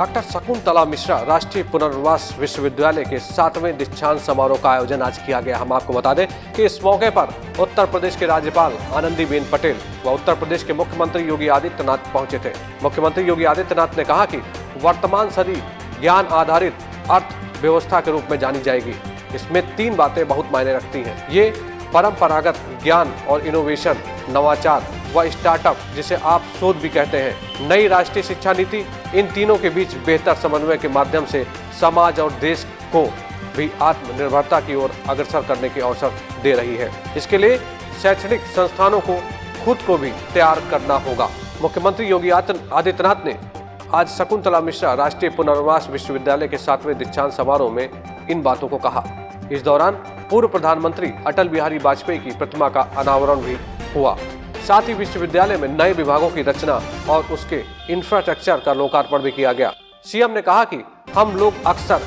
Doctor Shakuntala Mishra राष्ट्रीय पुनर्वास विश्वविद्यालय के 7वें दीक्षांत समारोह का आयोजन आज किया गया। हम आपको बता दें कि इस मौके पर उत्तर प्रदेश के राज्यपाल आनंदीबेन पटेल व उत्तर प्रदेश के मुख्यमंत्री योगी आदित्यनाथ पहुंचे थे। मुख्यमंत्री योगी आदित्यनाथ ने कहा कि वर्तमान सदी ज्ञान आधारित अर्थव्यवस्था के रूप में जानी जाएगी। इसमें 3 बातें बहुत मायने रखती हैं। ये परंपरागत ज्ञान और इनोवेशन, नवाचार व स्टार्टअप, जिसे आप शोध भी कहते हैं, नई राष्ट्रीय शिक्षा नीति, इन तीनों के बीच बेहतर समन्वय के माध्यम से समाज और देश को भी आत्मनिर्भरता की ओर अग्रसर करने के अवसर दे रही है। इसके लिए शैक्षणिक संस्थानों को खुद को भी तैयार करना होगा। मुख्यमंत्री योगी आदित्यनाथ ने आज शकुंतला मिश्रा राष्ट्रीय पुनर्वास विश्वविद्यालय के 7वें दीक्षांत समारोह में इन बातों को कहा। इस दौरान पूर्व प्रधानमंत्री अटल बिहारी वाजपेयी की प्रतिमा का अनावरण भी हुआ। साथ ही विश्वविद्यालय में नए विभागों की रचना और उसके इंफ्रास्ट्रक्चर का लोकार्पण भी किया गया। सीएम ने कहा कि हम लोग अक्सर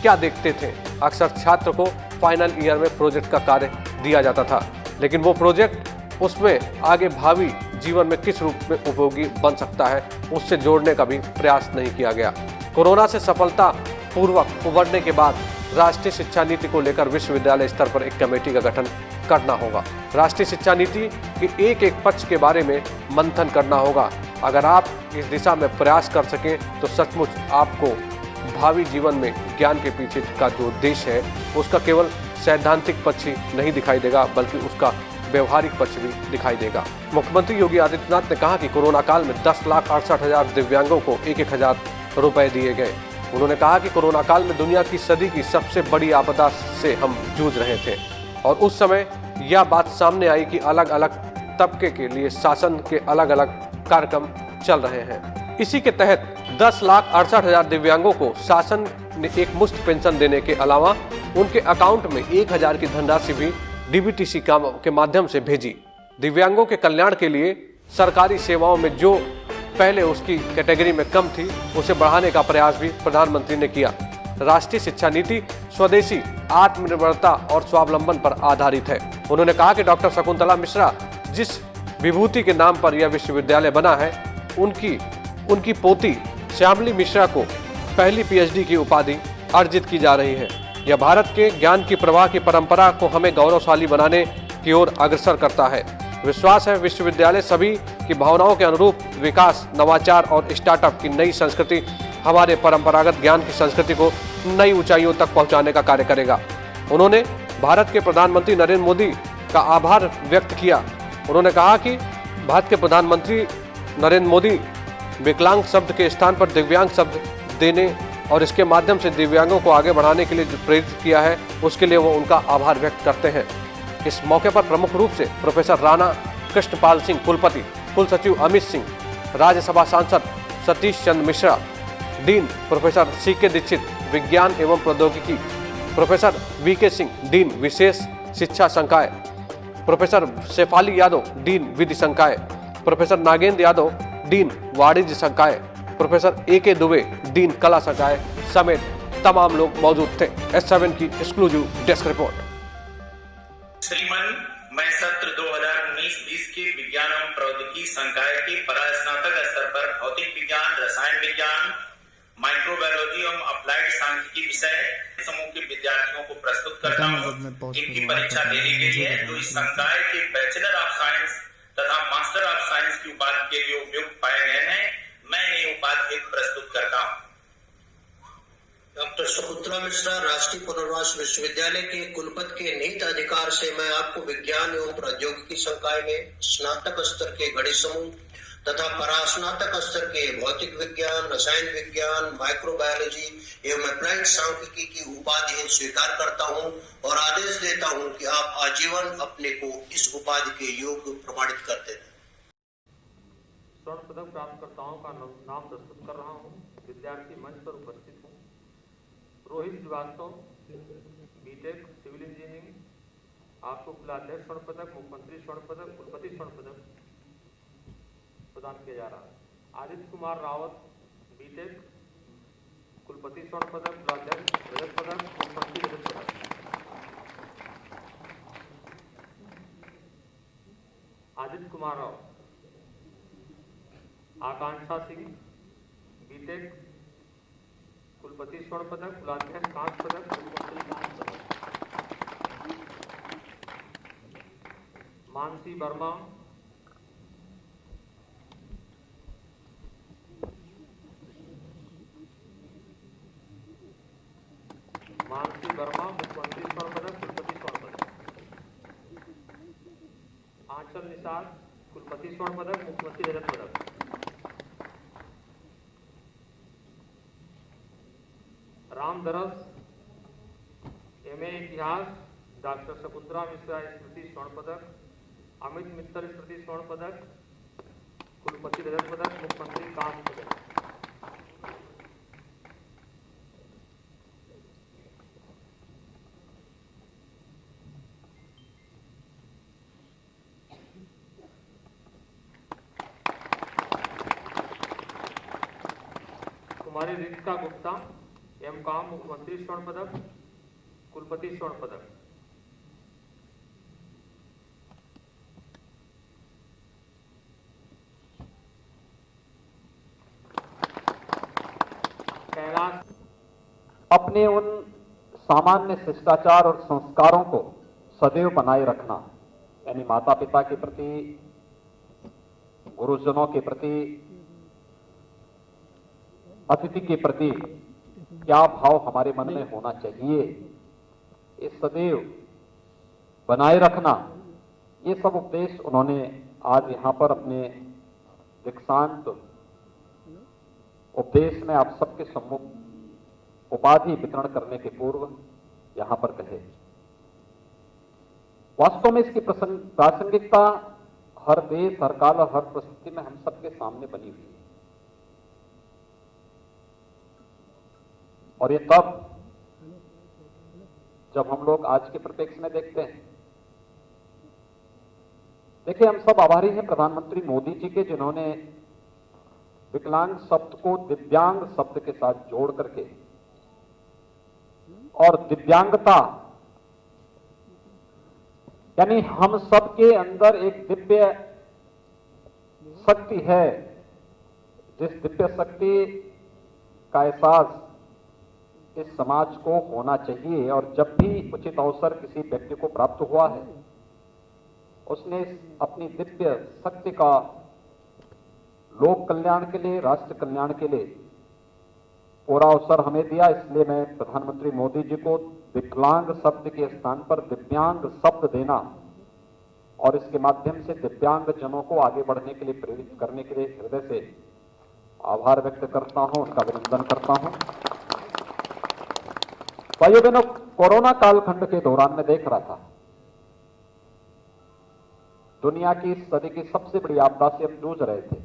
क्या देखते थे, अक्सर छात्र को फाइनल ईयर में प्रोजेक्ट का कार्य दिया जाता था, लेकिन वो प्रोजेक्ट उसमें आगे भावी जीवन में किस रूप में उपयोगी बन सकता है, उससे जोड़ने का भी प्रयास नहीं किया गया। कोरोना से सफलता पूर्वक उबरने के बाद राष्ट्रीय शिक्षा नीति को लेकर विश्वविद्यालय स्तर पर एक कमेटी का गठन करना होगा। राष्ट्रीय शिक्षा नीति के एक पक्ष के बारे में मंथन करना होगा। अगर आप इस दिशा में प्रयास कर सकें तो सचमुच आपको भावी जीवन में ज्ञान के पीछे का जो उद्देश्य है उसका केवल सैद्धांतिक पक्ष ही नहीं दिखाई देगा, बल्कि उसका व्यवहारिक पक्ष भी दिखाई देगा। मुख्यमंत्री योगी आदित्यनाथ ने कहा कि कोरोना काल में 10,68,000 दिव्यांगों को 1,000 रुपए दिए गए। उन्होंने कहा कि कोरोना काल में दुनिया की सदी की सबसे बड़ी आपदा से हम जूझ रहे थे और उस समय यह बात सामने आई कि अलग अलग तबके के लिए शासन के अलग अलग कार्यक्रम चल रहे हैं। इसी के तहत 10,68,000 दिव्यांगों को शासन ने एक मुफ्त पेंशन देने के अलावा उनके अकाउंट में 1,000 की धनराशि भी डीबीटी के माध्यम से भेजी। दिव्यांगों के कल्याण के लिए सरकारी सेवाओं में जो पहले उसकी कैटेगरी में कम थी, उसे बढ़ाने का प्रयास भी प्रधानमंत्री ने किया। राष्ट्रीय शिक्षा नीति स्वदेशी, आत्मनिर्भरता और स्वावलंबन पर आधारित है। उन्होंने कहा कि डॉक्टर शकुंतला मिश्रा जिस विभूति के नाम पर यह विश्वविद्यालय बना है, उनकी पोती श्यामली मिश्रा को पहली पीएचडी की उपाधि अर्जित की जा रही है। यह भारत के ज्ञान की प्रवाह की परंपरा को हमें गौरवशाली बनाने की ओर अग्रसर करता है। विश्वास है विश्वविद्यालय सभी की भावनाओं के अनुरूप विकास, नवाचार और स्टार्टअप की नई संस्कृति, हमारे परंपरागत ज्ञान की संस्कृति को नई ऊंचाइयों तक पहुंचाने का कार्य करेगा। उन्होंने भारत के प्रधानमंत्री नरेंद्र मोदी का आभार व्यक्त किया। उन्होंने कहा कि भारत के प्रधानमंत्री नरेंद्र मोदी विकलांग शब्द के स्थान पर दिव्यांग शब्द देने और इसके माध्यम से दिव्यांगों को आगे बढ़ाने के लिए जो प्रेरित किया है, उसके लिए वो उनका आभार व्यक्त करते हैं। इस मौके पर प्रमुख रूप से प्रोफेसर राणा कृष्णपाल सिंह कुलपति, कुलसचिव अमित सिंह, राज्यसभा सांसद Satish Chandra Mishra, dean professor C K Dixit विज्ञान एवं प्रौद्योगिकी, प्रोफेसर वीके सिंह डीन विशेष शिक्षा संकाय, प्रोफेसर शेफाली यादव डीन विधि संकाय, प्रोफेसर नागेंद्र यादव डीन वाणिज्य संकाय, प्रोफेसर एके दुबे डीन कला संकाय समेत तमाम लोग मौजूद थे। S7 की एक्सक्लूसिव डेस्क रिपोर्ट। श्रीमन, मैं सत्र 2019-20 के विज्ञान एवं प्रौद्योगिकी संकाय के परास्नातक स्तर पर भौतिक विज्ञान, रसायन विज्ञान, माइक्रोबायोलॉजी एवं अप्लाइड सांख्यिकी विषय समूह के विद्यार्थियों को प्रस्तुत करता हूँ। इनकी परीक्षा देने के लिए जो इस संकाय के बैचलर ऑफ साइंस तथा मास्टर ऑफ साइंस की उपाधि के लिए उपयुक्त पाए गए हैं, मैं ये उपाधि प्रस्तुत करता हूँ। डॉक्टर शकुंतला मिश्रा राष्ट्रीय पुनर्वास विश्वविद्यालय के कुलपति के निहित अधिकार से मैं आपको विज्ञान एवं प्रौद्योगिकी संकाय में स्नातक स्तर के गणित समूह तथा परास्नातक स्तर के भौतिक विज्ञान, रसायन विज्ञान, माइक्रोबायोलॉजी एवं अप्लाइड सांख्यिकी की उपाधि स्वीकार करता हूं और आदेश देता हूं कि आप आजीवन अपने को इस उपाधि के योग्य प्रमाणित करते रहें। स्वर्ण पदक प्राप्तकर्ताओं का नाम प्रस्तुत कर रहा हूं। विद्यार्थी मंच पर उपस्थित हूं। Rohit Shrivastava, BTech civil engineering, आपको कुलाध्यक्ष स्वर्ण पदक, मुख्यमंत्री स्वर्ण पदक, कुलपति स्वर्ण पदक प्रदान किया जा रहा है। आदित्य कुमार रावत, बीटेक, कुलपति स्वर्ण पदक, कुलाध्यक्ष रजत पदक, मुख्यमंत्री रजत पदक। आदित्य कुमार राव। आकांक्षा सिंह, बीटेक, कुलपति स्वर्ण पदक, कुलाध्यक्ष कांस्य पदक, मुख्यमंत्री कांस्य पदक। मानसी वर्मा, मुख्यमंत्री स्वर्ण पदक, कुलपति स्वर्ण पदक। आंचल निषाद, कुलपति स्वर्ण पदक, मुख्यमंत्री रजत पदक। राम दरस, MA इतिहास, डॉक्टर शकुंतला मिश्रा स्मृति स्वर्ण पदक, अमित मित्तल स्मृति स्वर्ण पदक, कुलपति रजत पदक, मुख्यमंत्री कांस्य पदक। कुमारी रितिका गुप्ता, MCOM, मुख्यमंत्री स्वर्ण पदक, कुलपति स्वर्ण पदक। कैलाश, अपने उन सामान्य शिष्टाचार और संस्कारों को सदैव बनाए रखना, यानी माता पिता के प्रति, गुरुजनों के प्रति, अतिथि के प्रति क्या भाव हमारे मन में होना चाहिए, ये सदैव बनाए रखना, ये सब उपदेश उन्होंने आज यहां पर अपने दीक्षांत उपदेश में आप सबके सम्मुख उपाधि वितरण करने के पूर्व यहां पर कहे। वास्तव में इसकी प्रासंगिकता हर देश, हर काल और हर परिस्थिति में हम सबके सामने बनी हुई है। और ये तब जब हम लोग आज के परिप्रेक्ष्य में देखते हैं। देखिए, हम सब आभारी हैं प्रधानमंत्री मोदी जी के, जिन्होंने विकलांग शब्द को दिव्यांग शब्द के साथ जोड़ करके और दिव्यांगता यानी हम सबके अंदर एक दिव्य शक्ति है, जिस दिव्य शक्ति का एहसास इस समाज को होना चाहिए। और जब भी उचित अवसर किसी व्यक्ति को प्राप्त हुआ है, उसने अपनी दिव्य शक्ति का लोक कल्याण के लिए, राष्ट्र कल्याण के लिए पूरा अवसर हमें दिया। इसलिए मैं प्रधानमंत्री मोदी जी को विकलांग शब्द के स्थान पर दिव्यांग शब्द देना और इसके माध्यम से दिव्यांग जनों को आगे बढ़ने के लिए प्रेरित करने के लिए हृदय से आभार व्यक्त करता हूं, उनका अभिनंदन करता हूं। भाइयों बहनों, कोरोना कालखंड के दौरान मैं देख रहा था, दुनिया की इस सदी की सबसे बड़ी आपदा से हम जूझ रहे थे।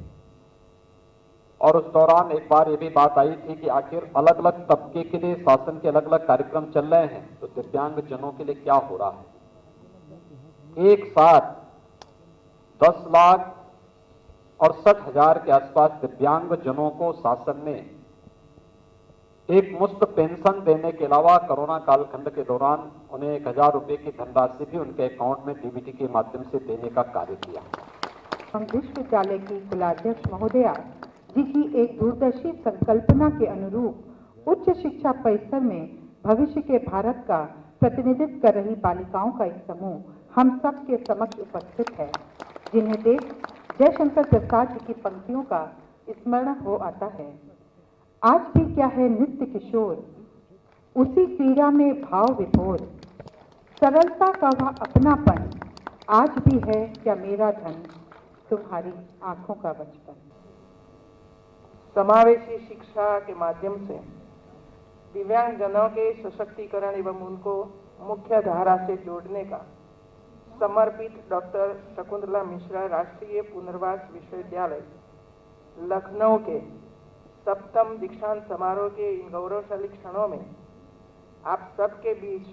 और उस दौरान एक बार ये भी बात आई थी कि आखिर अलग अलग तबके के लिए शासन के अलग अलग कार्यक्रम चल रहे हैं, तो दिव्यांग जनों के लिए क्या हो रहा है। एक साथ 10,68,000 के आसपास दिव्यांग जनों को शासन ने एक मुफ्त पेंशन देने के अलावा कोरोना कालखंड के दौरान उन्हें 1,000 रुपए की धनराशि भी उनके अकाउंट में डीबीटी के माध्यम से देने का कार्य किया। हम विश्वविद्यालय की कुलाध्यक्ष महोदया जी की एक दूरदर्शी संकल्पना के अनुरूप उच्च शिक्षा परिसर में भविष्य के भारत का प्रतिनिधित्व कर रही बालिकाओं का एक समूह हम सब के समक्ष उपस्थित है, जिन्हें देख जयशंकर प्रसाद जी की पंक्तियों का स्मरण हो आता है। आज भी क्या है नित्य किशोर, उसी क्रीड़ा में भाव विभोर, सरलता का वह अपनापन, आज भी है क्या मेरा धन, तुम्हारी आंखों का बचपन। समावेशी शिक्षा के माध्यम से दिव्यांग जनों के सशक्तिकरण एवं उनको मुख्य धारा से जोड़ने का समर्पित डॉक्टर शकुंतला मिश्रा राष्ट्रीय पुनर्वास विश्वविद्यालय लखनऊ के 7म दीक्षांत समारोह के इन गौरवशाली क्षणों में आप सबके बीच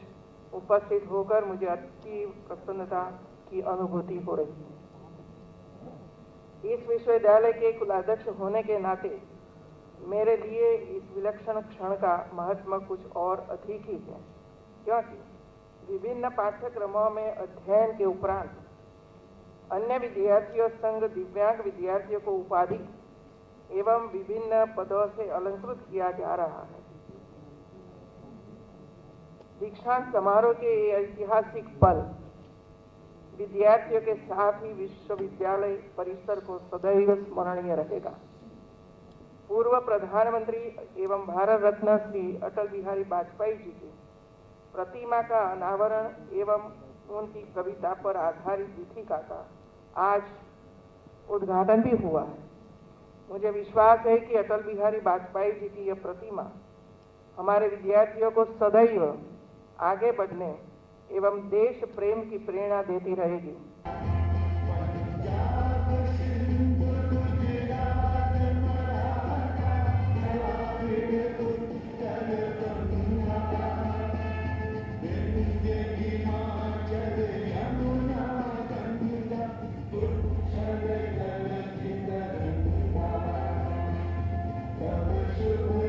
उपस्थित होकर मुझे अति प्रसन्नता की अनुभूति हो रही है। इस विश्वविद्यालय के कुलाध्यक्ष होने के नाते मेरे लिए इस विलक्षण क्षण का महत्व कुछ और अधिक ही है, क्योंकि विभिन्न पाठ्यक्रमों में अध्ययन के उपरांत अन्य विद्यार्थियों संग दिव्यांग विद्यार्थियों को उपाधि एवं विभिन्न पदों से अलंकृत किया जा रहा है। दीक्षांत समारोह के ये ऐतिहासिक पल विद्यार्थियों के साथ ही विश्वविद्यालय परिसर को सदैव स्मरणीय रहेगा। पूर्व प्रधानमंत्री एवं भारत रत्न श्री अटल बिहारी वाजपेयी जी की प्रतिमा का अनावरण एवं उनकी कविता पर आधारित दीपिका का आज उद्घाटन भी हुआ है। मुझे विश्वास है कि अटल बिहारी वाजपेयी जी की यह प्रतिमा हमारे विद्यार्थियों को सदैव आगे बढ़ने एवं देश प्रेम की प्रेरणा देती रहेगी। Thank you.